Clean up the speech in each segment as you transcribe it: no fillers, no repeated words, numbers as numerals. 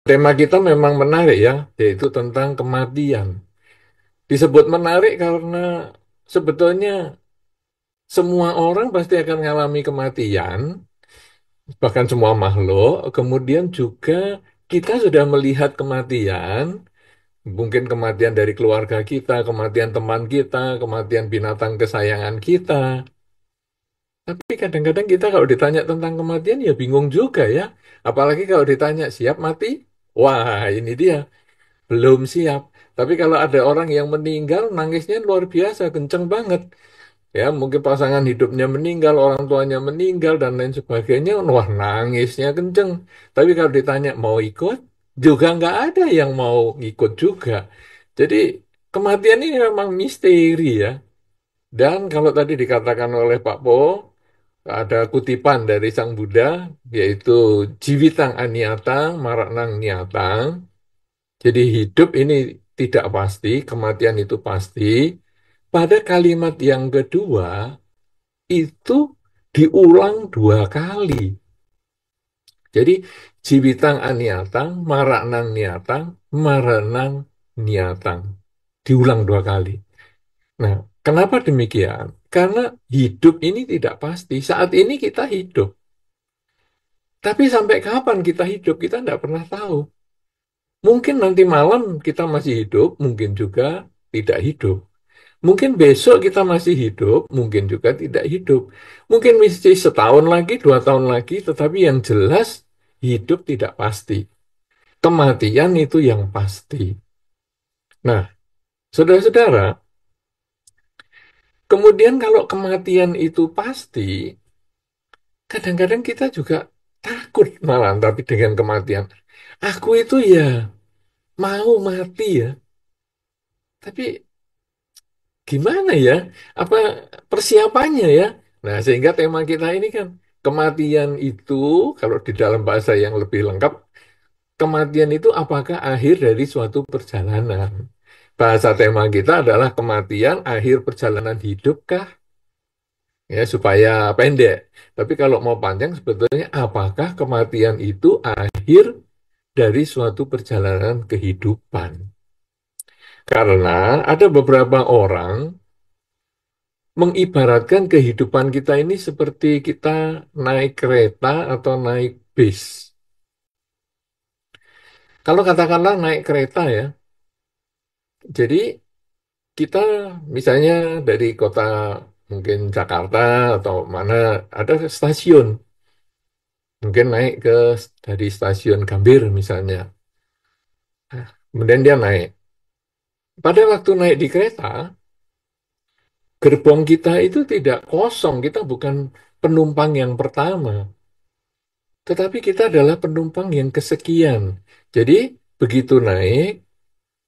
tema kita memang menarik ya, yaitu tentang kematian. Disebut menarik karena sebetulnya semua orang pasti akan mengalami kematian, bahkan semua makhluk. Kemudian juga kita sudah melihat kematian, mungkin kematian dari keluarga kita, kematian teman kita, kematian binatang kesayangan kita. Tapi kadang-kadang kita kalau ditanya tentang kematian ya bingung juga ya. Apalagi kalau ditanya siap mati, wah ini dia. Belum siap. Tapi kalau ada orang yang meninggal, nangisnya luar biasa, kenceng banget. Ya, mungkin pasangan hidupnya meninggal, orang tuanya meninggal, dan lain sebagainya. Wah, nangisnya kenceng. Tapi kalau ditanya mau ikut, juga nggak ada yang mau ikut juga. Jadi, kematian ini memang misteri ya. Dan kalau tadi dikatakan oleh Pak Po, ada kutipan dari Sang Buddha, yaitu Jiwitang Aniatang, Maranang Niatang. Jadi hidup ini tidak pasti, kematian itu pasti. Pada kalimat yang kedua, itu diulang dua kali. Jadi, jiwitang aniatang, maranang niatang, maranang niatang. Diulang dua kali. Nah, kenapa demikian? Karena hidup ini tidak pasti. Saat ini kita hidup. Tapi sampai kapan kita hidup, kita tidak pernah tahu. Mungkin nanti malam kita masih hidup, mungkin juga tidak hidup. Mungkin besok kita masih hidup, mungkin juga tidak hidup. Mungkin mesti setahun lagi, 2 tahun lagi, tetapi yang jelas hidup tidak pasti. Kematian itu yang pasti. Nah, saudara-saudara, kemudian kalau kematian itu pasti, kadang-kadang kita juga takut malah tapi dengan kematian. Aku itu ya mau mati ya, tapi gimana ya? Apa persiapannya ya? Nah, sehingga tema kita ini kan kematian itu kalau di dalam bahasa yang lebih lengkap, kematian itu apakah akhir dari suatu perjalanan? Bahasa tema kita adalah kematian akhir perjalanan hidupkah? Ya, supaya pendek. Tapi kalau mau panjang sebetulnya apakah kematian itu akhir dari suatu perjalanan kehidupan? Karena ada beberapa orang mengibaratkan kehidupan kita ini seperti kita naik kereta atau naik bis. Kalau katakanlah naik kereta ya, jadi kita misalnya dari kota mungkin Jakarta atau mana ada stasiun, mungkin naik dari stasiun Gambir misalnya. Kemudian dia naik. Pada waktu naik di kereta, gerbong kita itu tidak kosong, kita bukan penumpang yang pertama. Tetapi kita adalah penumpang yang kesekian. Jadi, begitu naik,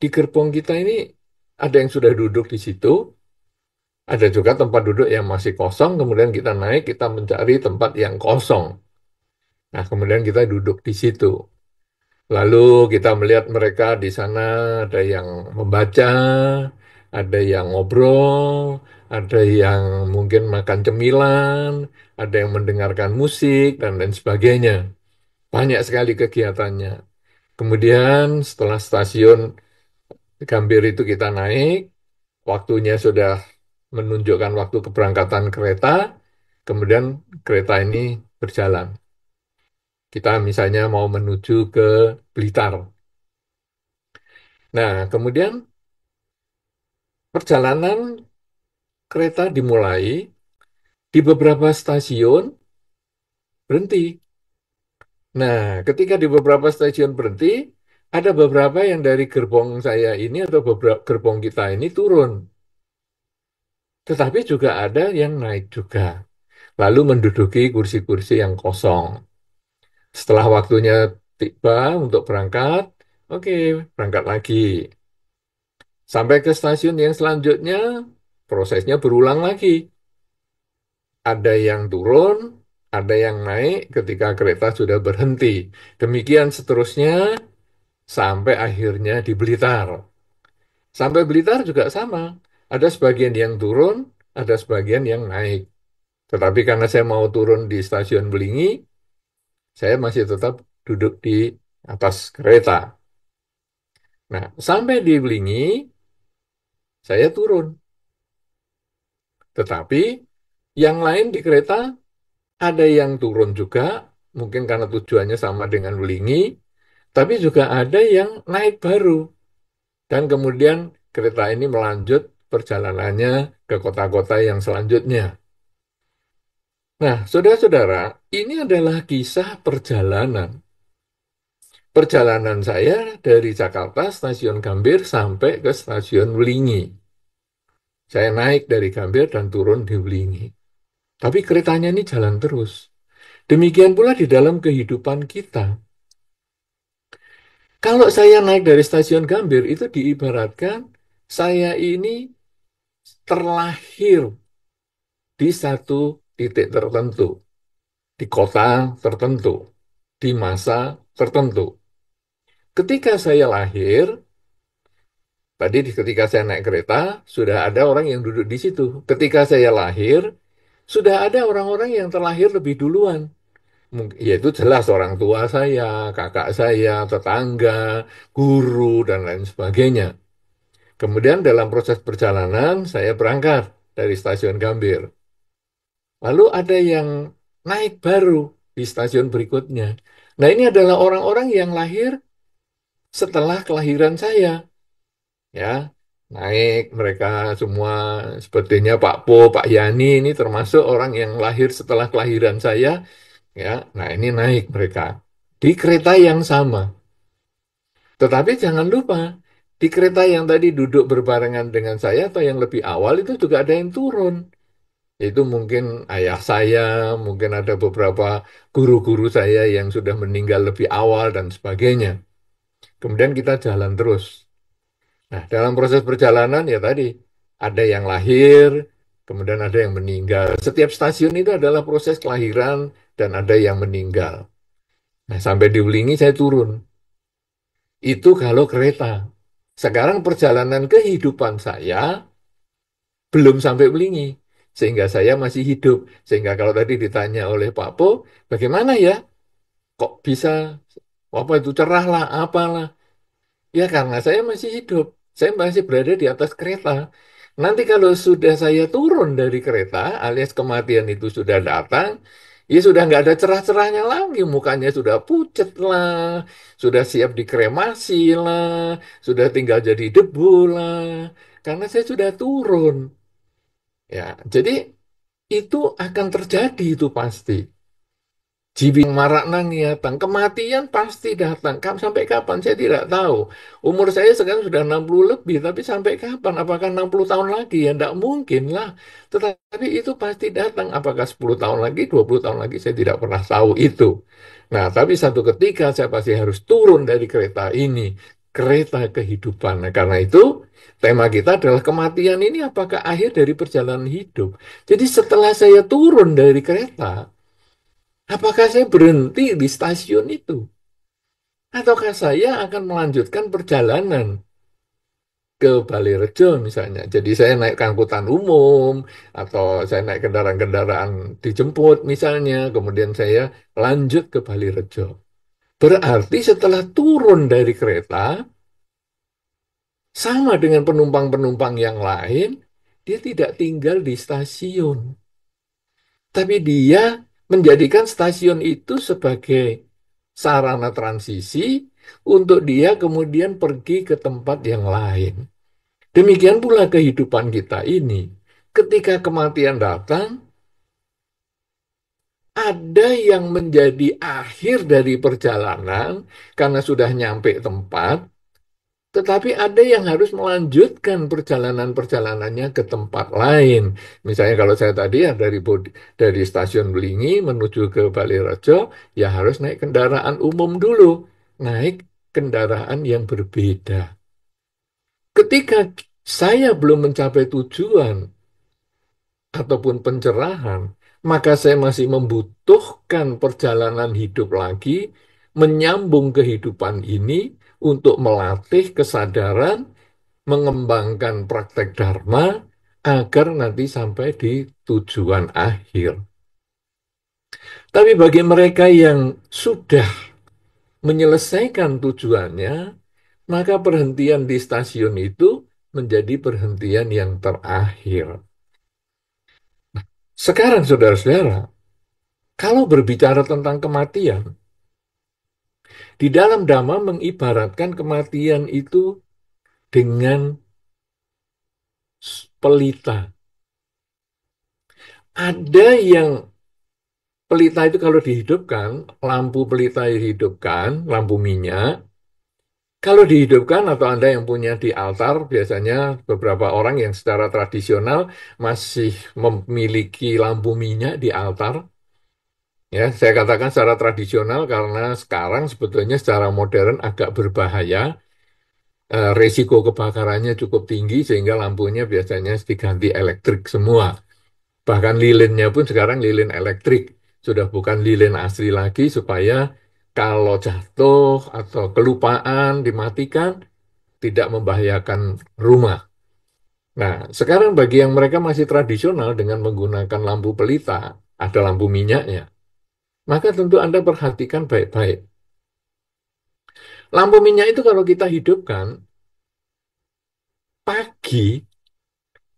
di gerbong kita ini ada yang sudah duduk di situ, ada juga tempat duduk yang masih kosong, kemudian kita naik, kita mencari tempat yang kosong. Nah, kemudian kita duduk di situ. Lalu kita melihat mereka di sana ada yang membaca, ada yang ngobrol, ada yang mungkin makan cemilan, ada yang mendengarkan musik, dan lain sebagainya. Banyak sekali kegiatannya. Kemudian setelah stasiun Gambir itu kita naik, waktunya sudah menunjukkan waktu keberangkatan kereta, kemudian kereta ini berjalan. Kita misalnya mau menuju ke Blitar. Nah, kemudian perjalanan kereta dimulai, di beberapa stasiun berhenti. Nah, ketika di beberapa stasiun berhenti, ada beberapa yang dari gerbong saya ini atau beberapa gerbong kita ini turun. Tetapi juga ada yang naik juga. Lalu menduduki kursi-kursi yang kosong. Setelah waktunya tiba untuk berangkat, oke, berangkat lagi. Sampai ke stasiun yang selanjutnya, prosesnya berulang lagi. Ada yang turun, ada yang naik ketika kereta sudah berhenti. Demikian seterusnya sampai akhirnya di Blitar. Sampai Blitar juga sama. Ada sebagian yang turun, ada sebagian yang naik. Tetapi karena saya mau turun di stasiun Belingi, saya masih tetap duduk di atas kereta. Nah, sampai di Belingi, saya turun. Tetapi yang lain di kereta ada yang turun juga, mungkin karena tujuannya sama dengan Belingi, tapi juga ada yang naik baru. Dan kemudian kereta ini melanjut perjalanannya ke kota-kota yang selanjutnya. Nah, saudara-saudara, ini adalah kisah perjalanan. Perjalanan saya dari Jakarta, stasiun Gambir, sampai ke stasiun Belingi. Saya naik dari Gambir dan turun di Belingi. Tapi keretanya ini jalan terus. Demikian pula di dalam kehidupan kita. Kalau saya naik dari stasiun Gambir, itu diibaratkan saya ini terlahir di satu titik tertentu, di kota tertentu, di masa tertentu. Ketika saya lahir, tadi ketika saya naik kereta, sudah ada orang yang duduk di situ. Ketika saya lahir, sudah ada orang-orang yang terlahir lebih duluan. Yaitu jelas orang tua saya, kakak saya, tetangga, guru, dan lain sebagainya. Kemudian dalam proses perjalanan, saya berangkat dari stasiun Gambir. Lalu ada yang naik baru di stasiun berikutnya. Nah, ini adalah orang-orang yang lahir setelah kelahiran saya. Ya, naik mereka semua sepertinya Pak Po, Pak Yani ini termasuk orang yang lahir setelah kelahiran saya. Ya, nah ini naik mereka di kereta yang sama. Tetapi jangan lupa, di kereta yang tadi duduk berbarengan dengan saya atau yang lebih awal itu juga ada yang turun. Itu mungkin ayah saya, mungkin ada beberapa guru-guru saya yang sudah meninggal lebih awal dan sebagainya. Kemudian kita jalan terus. Nah, dalam proses perjalanan ya tadi, ada yang lahir, kemudian ada yang meninggal. Setiap stasiun itu adalah proses kelahiran dan ada yang meninggal. Nah, sampai di Wulingi saya turun. Itu kalau kereta. Sekarang perjalanan kehidupan saya belum sampai Belingi. Sehingga saya masih hidup. Sehingga kalau tadi ditanya oleh Pak Po, bagaimana ya? Kok bisa apa itu cerah lah, apalah. Ya karena saya masih hidup. Saya masih berada di atas kereta. Nanti kalau sudah saya turun dari kereta, alias kematian itu sudah datang, ya sudah nggak ada cerah-cerahnya lagi. Mukanya sudah pucat lah, sudah siap dikremasi lah, sudah tinggal jadi debu lah. Karena saya sudah turun. Ya, jadi itu akan terjadi itu pasti. Jibing marak nang datang, kematian pasti datang. Sampai kapan saya tidak tahu. Umur saya sekarang sudah 60 lebih, tapi sampai kapan? Apakah 60 tahun lagi? Ya tidak mungkin lah. Tetapi itu pasti datang. Apakah 10 tahun lagi, 20 tahun lagi, saya tidak pernah tahu itu. Nah, tapi satu ketika saya pasti harus turun dari kereta ini. Kereta kehidupan. Nah, karena itu tema kita adalah kematian ini apakah akhir dari perjalanan hidup. Jadi setelah saya turun dari kereta, apakah saya berhenti di stasiun itu? Ataukah saya akan melanjutkan perjalanan ke Balirejo misalnya? Jadi saya naik ke angkutan umum, atau saya naik kendaraan-kendaraan dijemput misalnya, kemudian saya lanjut ke Balirejo. Berarti setelah turun dari kereta, sama dengan penumpang-penumpang yang lain, dia tidak tinggal di stasiun. Tapi dia menjadikan stasiun itu sebagai sarana transisi untuk dia kemudian pergi ke tempat yang lain. Demikian pula kehidupan kita ini. Ketika kematian datang, ada yang menjadi akhir dari perjalanan karena sudah nyampe tempat, tetapi ada yang harus melanjutkan perjalanan-perjalanannya ke tempat lain. Misalnya kalau saya tadi ya dari stasiun Belingi menuju ke Balirejo, ya harus naik kendaraan umum dulu. Naik kendaraan yang berbeda. Ketika saya belum mencapai tujuan ataupun pencerahan, maka saya masih membutuhkan perjalanan hidup lagi, menyambung kehidupan ini untuk melatih kesadaran, mengembangkan praktek Dharma, agar nanti sampai di tujuan akhir. Tapi bagi mereka yang sudah menyelesaikan tujuannya, maka perhentian di stasiun itu menjadi perhentian yang terakhir. Sekarang, saudara-saudara, kalau berbicara tentang kematian, di dalam Dhamma mengibaratkan kematian itu dengan pelita. Ada yang pelita itu kalau dihidupkan, lampu pelita dihidupkan, lampu minyak, kalau dihidupkan atau Anda yang punya di altar, biasanya beberapa orang yang secara tradisional masih memiliki lampu minyak di altar. Ya, saya katakan secara tradisional karena sekarang sebetulnya secara modern agak berbahaya. Resiko kebakarannya cukup tinggi sehingga lampunya biasanya diganti elektrik semua. Bahkan lilinnya pun sekarang lilin elektrik. Sudah bukan lilin asli lagi supaya kalau jatuh atau kelupaan dimatikan tidak membahayakan rumah. Nah, sekarang bagi yang mereka masih tradisional dengan menggunakan lampu pelita, ada lampu minyaknya, maka tentu Anda perhatikan baik-baik. Lampu minyak itu kalau kita hidupkan, pagi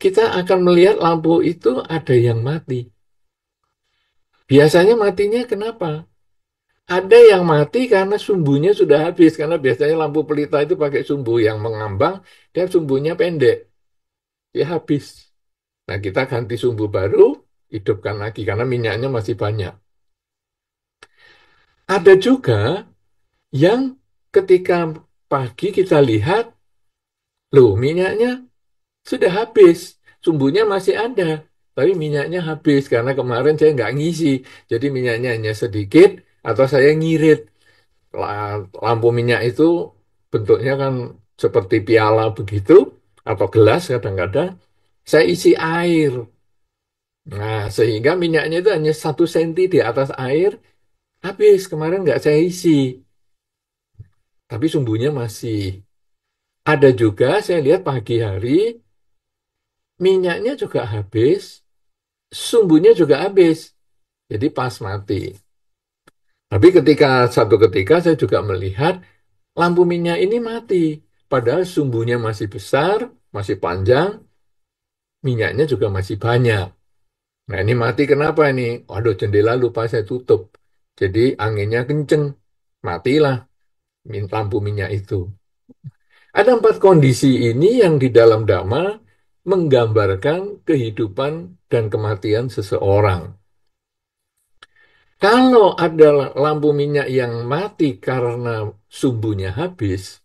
kita akan melihat lampu itu ada yang mati. Biasanya matinya kenapa? Ada yang mati karena sumbunya sudah habis, karena biasanya lampu pelita itu pakai sumbu yang mengambang, dan sumbunya pendek, ya habis. Nah, kita ganti sumbu baru, hidupkan lagi, karena minyaknya masih banyak. Ada juga yang ketika pagi kita lihat, loh minyaknya sudah habis, sumbunya masih ada, tapi minyaknya habis, karena kemarin saya nggak ngisi, jadi minyaknya hanya sedikit, atau saya ngirit. Lampu minyak itu bentuknya kan seperti piala begitu, atau gelas kadang-kadang, saya isi air. Nah, sehingga minyaknya itu hanya 1 senti di atas air, habis. Kemarin nggak saya isi, tapi sumbunya masih. Ada juga saya lihat pagi hari, minyaknya juga habis, sumbunya juga habis. Jadi pas mati. Tapi satu ketika saya juga melihat lampu minyak ini mati. Padahal sumbunya masih besar, masih panjang, minyaknya juga masih banyak. Nah ini mati kenapa ini? Waduh, jendela lupa saya tutup. Jadi anginnya kenceng, matilah lampu minyak itu. Ada 4 kondisi ini yang di dalam Dhamma menggambarkan kehidupan dan kematian seseorang. Kalau ada lampu minyak yang mati karena sumbunya habis,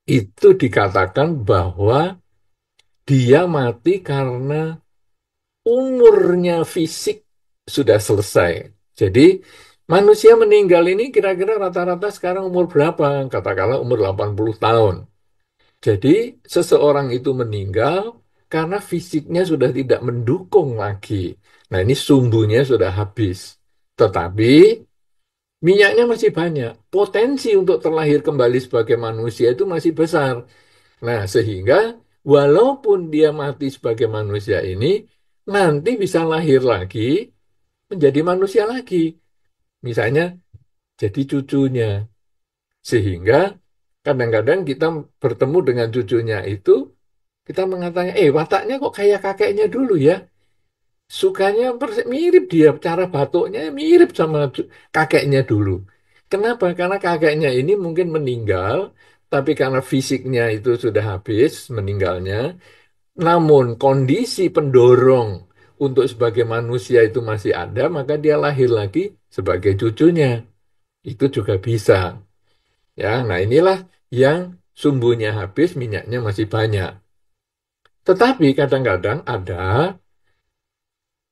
itu dikatakan bahwa dia mati karena umurnya fisik sudah selesai. Jadi manusia meninggal ini kira-kira rata-rata sekarang umur berapa? Katakanlah umur 80 tahun. Jadi seseorang itu meninggal karena fisiknya sudah tidak mendukung lagi. Nah ini sumbunya sudah habis. Tetapi minyaknya masih banyak. Potensi untuk terlahir kembali sebagai manusia itu masih besar. Nah, sehingga walaupun dia mati sebagai manusia ini, nanti bisa lahir lagi menjadi manusia lagi. Misalnya jadi cucunya. Sehingga kadang-kadang kita bertemu dengan cucunya itu, kita mengatakan, wataknya kok kayak kakeknya dulu ya. Sukanya mirip dia, cara batuknya mirip sama kakeknya dulu. Kenapa? Karena kakeknya ini mungkin meninggal, tapi karena fisiknya itu sudah habis meninggalnya, namun kondisi pendorong untuk sebagai manusia itu masih ada, maka dia lahir lagi sebagai cucunya. Itu juga bisa. Ya, nah inilah yang sumbunya habis, minyaknya masih banyak. Tetapi kadang-kadang ada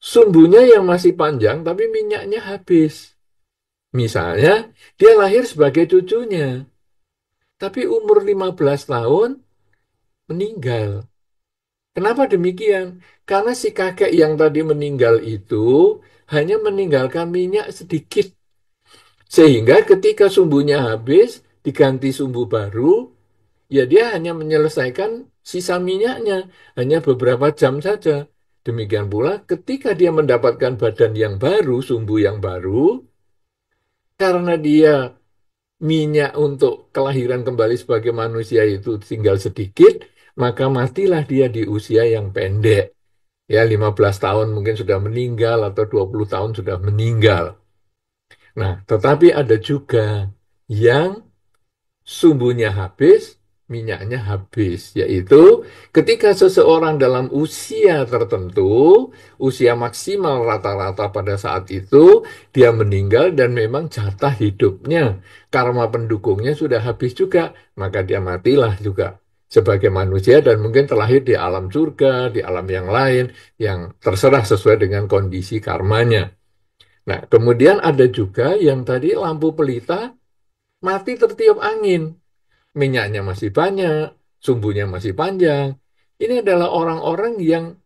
sumbunya yang masih panjang, tapi minyaknya habis. Misalnya, dia lahir sebagai cucunya, tapi umur 15 tahun meninggal. Kenapa demikian? Karena si kakek yang tadi meninggal itu hanya meninggalkan minyak sedikit. Sehingga ketika sumbunya habis, diganti sumbu baru, ya dia hanya menyelesaikan sisa minyaknya, hanya beberapa jam saja. Demikian pula ketika dia mendapatkan badan yang baru, sumbu yang baru, karena dia minyak untuk kelahiran kembali sebagai manusia itu tinggal sedikit, maka matilah dia di usia yang pendek. Ya, 15 tahun mungkin sudah meninggal atau 20 tahun sudah meninggal. Nah, tetapi ada juga yang sumbunya habis, minyaknya habis, yaitu ketika seseorang dalam usia tertentu, usia maksimal rata-rata pada saat itu, dia meninggal dan memang jatah hidupnya, karma pendukungnya sudah habis juga, maka dia matilah juga sebagai manusia dan mungkin terlahir di alam surga, di alam yang lain, yang terserah sesuai dengan kondisi karmanya. Nah, kemudian ada juga yang tadi lampu pelita mati tertiup angin, minyaknya masih banyak, sumbunya masih panjang. Ini adalah orang-orang yang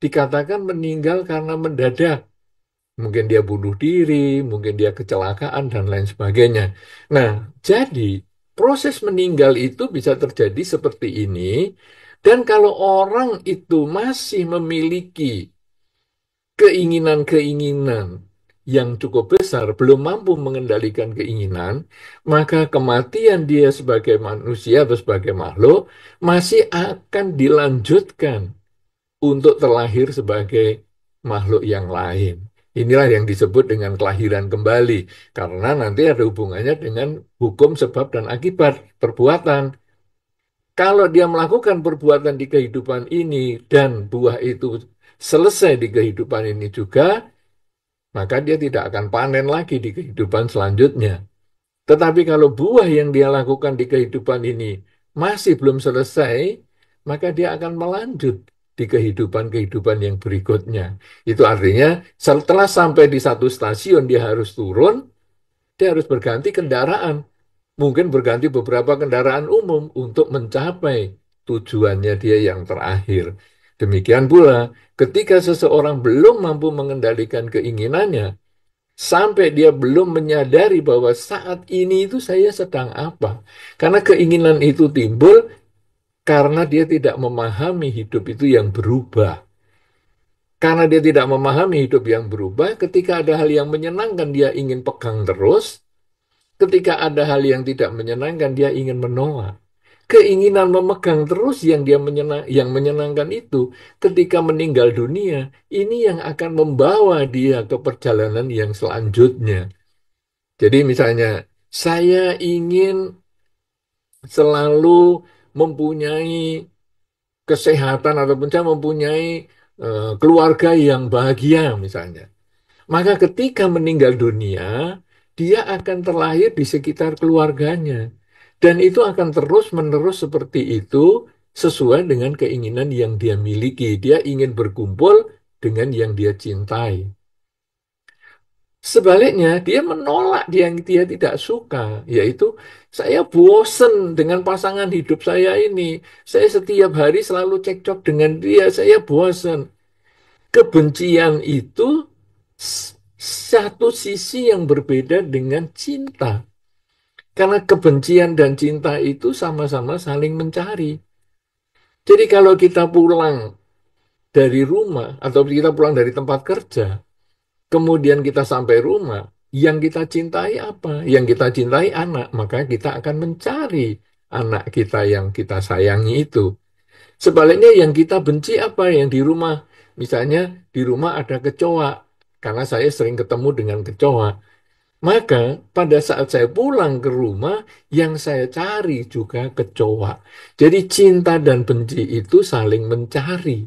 dikatakan meninggal karena mendadak. Mungkin dia bunuh diri, mungkin dia kecelakaan, dan lain sebagainya. Nah, jadi proses meninggal itu bisa terjadi seperti ini. Dan kalau orang itu masih memiliki keinginan-keinginan yang cukup besar, belum mampu mengendalikan keinginan, maka kematian dia sebagai manusia atau sebagai makhluk masih akan dilanjutkan untuk terlahir sebagai makhluk yang lain. Inilah yang disebut dengan kelahiran kembali, karena nanti ada hubungannya dengan hukum sebab dan akibat perbuatan. Kalau dia melakukan perbuatan di kehidupan ini dan buah itu selesai di kehidupan ini juga, maka dia tidak akan panen lagi di kehidupan selanjutnya. Tetapi kalau buah yang dia lakukan di kehidupan ini masih belum selesai, maka dia akan melanjut di kehidupan-kehidupan yang berikutnya. Itu artinya setelah sampai di satu stasiun dia harus turun, dia harus berganti kendaraan. Mungkin berganti beberapa kendaraan umum untuk mencapai tujuannya dia yang terakhir. Demikian pula, ketika seseorang belum mampu mengendalikan keinginannya, sampai dia belum menyadari bahwa saat ini itu saya sedang apa. Karena keinginan itu timbul karena dia tidak memahami hidup itu yang berubah. Karena dia tidak memahami hidup yang berubah, ketika ada hal yang menyenangkan dia ingin pegang terus, ketika ada hal yang tidak menyenangkan dia ingin menolak. Keinginan memegang terus yang menyenangkan itu ketika meninggal dunia, ini yang akan membawa dia ke perjalanan yang selanjutnya. Jadi misalnya, saya ingin selalu mempunyai kesehatan ataupun saya mempunyai keluarga yang bahagia misalnya. Maka ketika meninggal dunia, dia akan terlahir di sekitar keluarganya. Dan itu akan terus-menerus seperti itu sesuai dengan keinginan yang dia miliki. Dia ingin berkumpul dengan yang dia cintai. Sebaliknya, dia menolak dia yang dia tidak suka, yaitu saya bosen dengan pasangan hidup saya ini. Saya setiap hari selalu cekcok dengan dia, saya bosen. Kebencian itu satu sisi yang berbeda dengan cinta. Karena kebencian dan cinta itu sama-sama saling mencari. Jadi kalau kita pulang dari rumah atau kita pulang dari tempat kerja, kemudian kita sampai rumah, yang kita cintai apa? Yang kita cintai anak, maka kita akan mencari anak kita yang kita sayangi itu. Sebaliknya yang kita benci apa? Yang di rumah. Misalnya di rumah ada kecoa, karena saya sering ketemu dengan kecoa. Maka pada saat saya pulang ke rumah, yang saya cari juga kecoa. Jadi cinta dan benci itu saling mencari.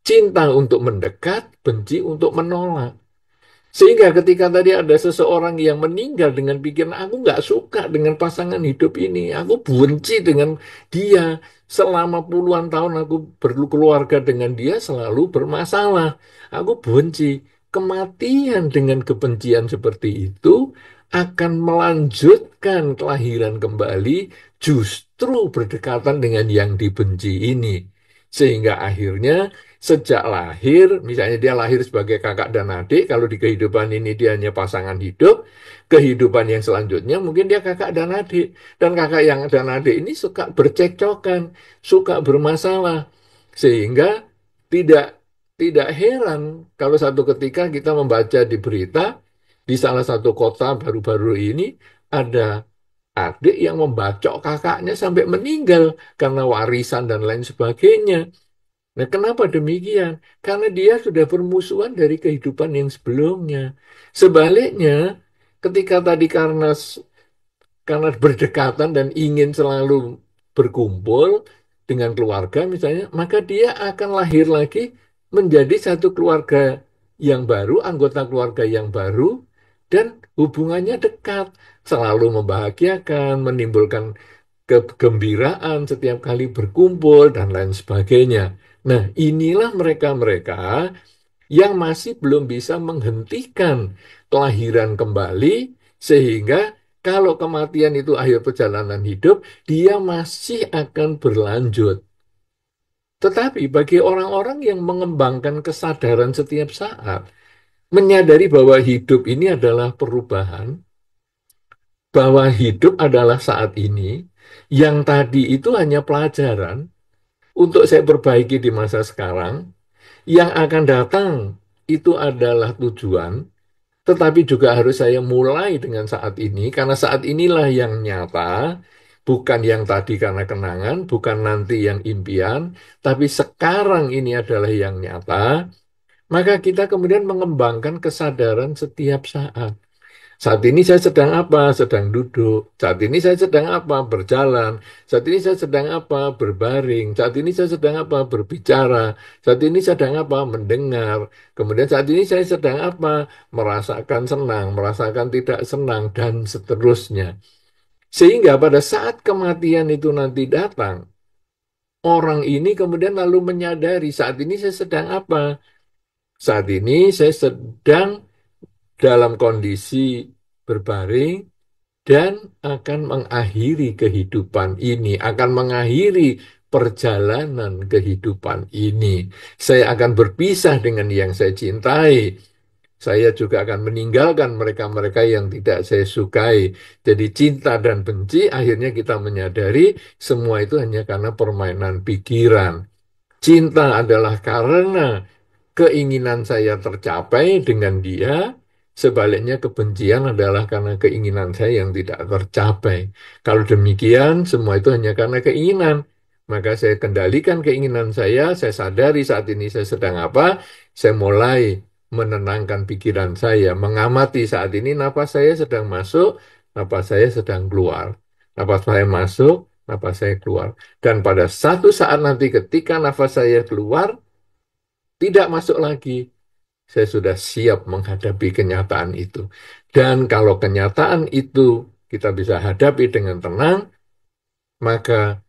Cinta untuk mendekat, benci untuk menolak. Sehingga ketika tadi ada seseorang yang meninggal dengan pikiran, aku nggak suka dengan pasangan hidup ini, aku benci dengan dia, selama puluhan tahun aku berkeluarga dengan dia selalu bermasalah, aku benci. Kematian dengan kebencian seperti itu akan melanjutkan kelahiran kembali justru berdekatan dengan yang dibenci ini. Sehingga akhirnya sejak lahir, misalnya dia lahir sebagai kakak dan adik, kalau di kehidupan ini dia hanya pasangan hidup, kehidupan yang selanjutnya mungkin dia kakak dan adik. Dan kakak yang dan adik ini suka bercekcokan, suka bermasalah. Sehingga tidak tidak heran kalau satu ketika kita membaca di berita, di salah satu kota baru-baru ini ada adik yang membacok kakaknya sampai meninggal karena warisan dan lain sebagainya. Nah, kenapa demikian? Karena dia sudah bermusuhan dari kehidupan yang sebelumnya. Sebaliknya, ketika tadi karena berdekatan dan ingin selalu berkumpul dengan keluarga misalnya, maka dia akan lahir lagi menjadi satu keluarga yang baru, anggota keluarga yang baru, dan hubungannya dekat, selalu membahagiakan, menimbulkan kegembiraan setiap kali berkumpul, dan lain sebagainya. Nah, inilah mereka-mereka yang masih belum bisa menghentikan kelahiran kembali, sehingga kalau kematian itu akhir perjalanan hidup, dia masih akan berlanjut. Tetapi bagi orang-orang yang mengembangkan kesadaran setiap saat, menyadari bahwa hidup ini adalah perubahan, bahwa hidup adalah saat ini, yang tadi itu hanya pelajaran untuk saya perbaiki di masa sekarang, yang akan datang itu adalah tujuan, tetapi juga harus saya mulai dengan saat ini, karena saat inilah yang nyata, bukan yang tadi karena kenangan, bukan nanti yang impian, tapi sekarang ini adalah yang nyata, maka kita kemudian mengembangkan kesadaran setiap saat. Saat ini saya sedang apa? Sedang duduk. Saat ini saya sedang apa? Berjalan. Saat ini saya sedang apa? Berbaring. Saat ini saya sedang apa? Berbicara. Saat ini sedang apa? Mendengar. Kemudian saat ini saya sedang apa? Merasakan senang, merasakan tidak senang, dan seterusnya. Sehingga pada saat kematian itu nanti datang, orang ini kemudian lalu menyadari saat ini saya sedang apa? Saat ini saya sedang dalam kondisi berbaring dan akan mengakhiri kehidupan ini, akan mengakhiri perjalanan kehidupan ini. Saya akan berpisah dengan yang saya cintai. Saya juga akan meninggalkan mereka-mereka yang tidak saya sukai. Jadi cinta dan benci akhirnya kita menyadari semua itu hanya karena permainan pikiran. Cinta adalah karena keinginan saya tercapai dengan dia, sebaliknya kebencian adalah karena keinginan saya yang tidak tercapai. Kalau demikian, semua itu hanya karena keinginan. Maka saya kendalikan keinginan saya sadari saat ini saya sedang apa, saya mulai menenangkan pikiran saya, mengamati saat ini napas saya sedang masuk, napas saya sedang keluar. Napas saya masuk, napas saya keluar. Dan pada satu saat nanti ketika nafas saya keluar, tidak masuk lagi, saya sudah siap menghadapi kenyataan itu. Dan kalau kenyataan itu kita bisa hadapi dengan tenang, maka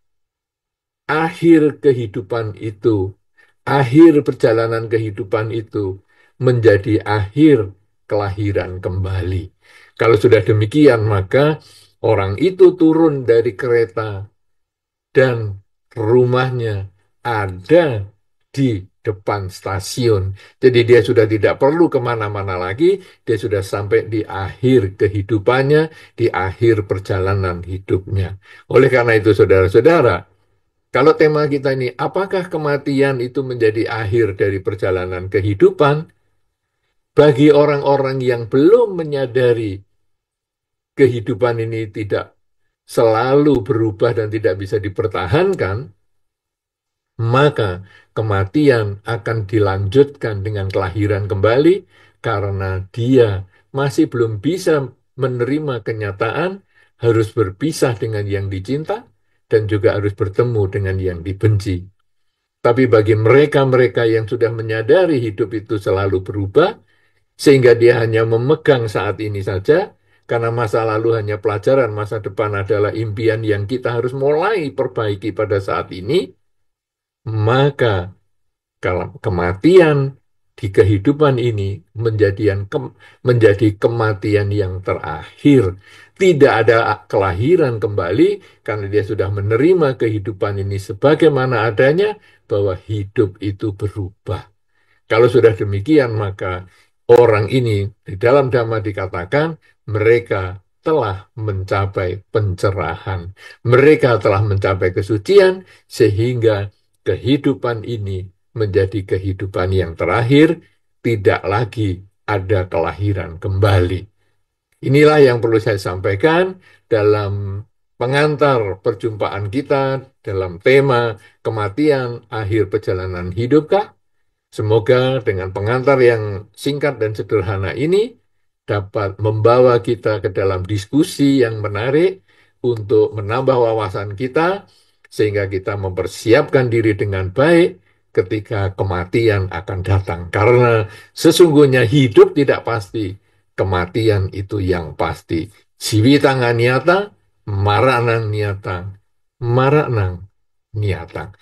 akhir kehidupan itu, akhir perjalanan kehidupan itu menjadi akhir kelahiran kembali. Kalau sudah demikian, maka orang itu turun dari kereta dan rumahnya ada di depan stasiun. Jadi dia sudah tidak perlu kemana-mana lagi, dia sudah sampai di akhir kehidupannya, di akhir perjalanan hidupnya. Oleh karena itu, saudara-saudara, kalau tema kita ini, apakah kematian itu menjadi akhir dari perjalanan kehidupan? Bagi orang-orang yang belum menyadari kehidupan ini tidak selalu berubah dan tidak bisa dipertahankan, maka kematian akan dilanjutkan dengan kelahiran kembali karena dia masih belum bisa menerima kenyataan harus berpisah dengan yang dicinta dan juga harus bertemu dengan yang dibenci. Tapi bagi mereka-mereka yang sudah menyadari hidup itu selalu berubah, sehingga dia hanya memegang saat ini saja, karena masa lalu hanya pelajaran, masa depan adalah impian yang kita harus mulai perbaiki pada saat ini, maka kalau kematian di kehidupan ini menjadi kematian yang terakhir. Tidak ada kelahiran kembali karena dia sudah menerima kehidupan ini sebagaimana adanya, bahwa hidup itu berubah. Kalau sudah demikian, maka orang ini di dalam Dhamma dikatakan mereka telah mencapai pencerahan. Mereka telah mencapai kesucian sehingga kehidupan ini menjadi kehidupan yang terakhir, tidak lagi ada kelahiran kembali. Inilah yang perlu saya sampaikan dalam pengantar perjumpaan kita dalam tema kematian akhir perjalanan hidup, Kak. Semoga dengan pengantar yang singkat dan sederhana ini dapat membawa kita ke dalam diskusi yang menarik untuk menambah wawasan kita, sehingga kita mempersiapkan diri dengan baik ketika kematian akan datang. Karena sesungguhnya hidup tidak pasti, kematian itu yang pasti. Civitangan nyata, maranang nyata, maranang nyata.